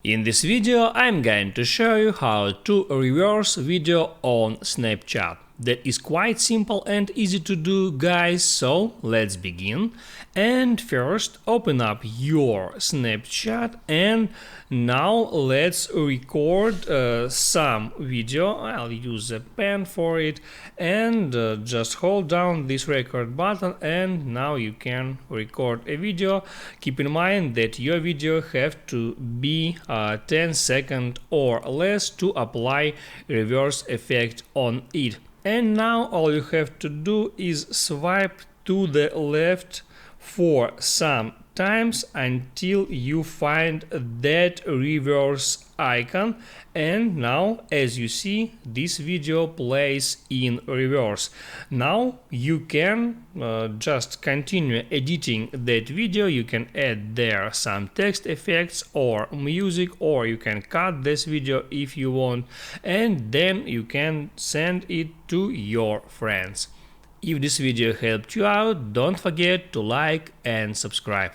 In this video I'm going to show you how to reverse video on Snapchat. That is quite simple and easy to do, guys, so let's begin. And first open up your Snapchat and now let's record some video. I'll use a pen for it and just hold down this record button and now you can record a video. Keep in mind that your video have to be 10 seconds or less to apply reverse effect on it. And now all you have to do is swipe to the left for some times until you find that reverse icon, and now as you see this video plays in reverse. Now you can just continue editing that video. You can add there some text effects or music, or you can cut this video if you want, and then you can send it to your friends. If this video helped you out, don't forget to like and subscribe.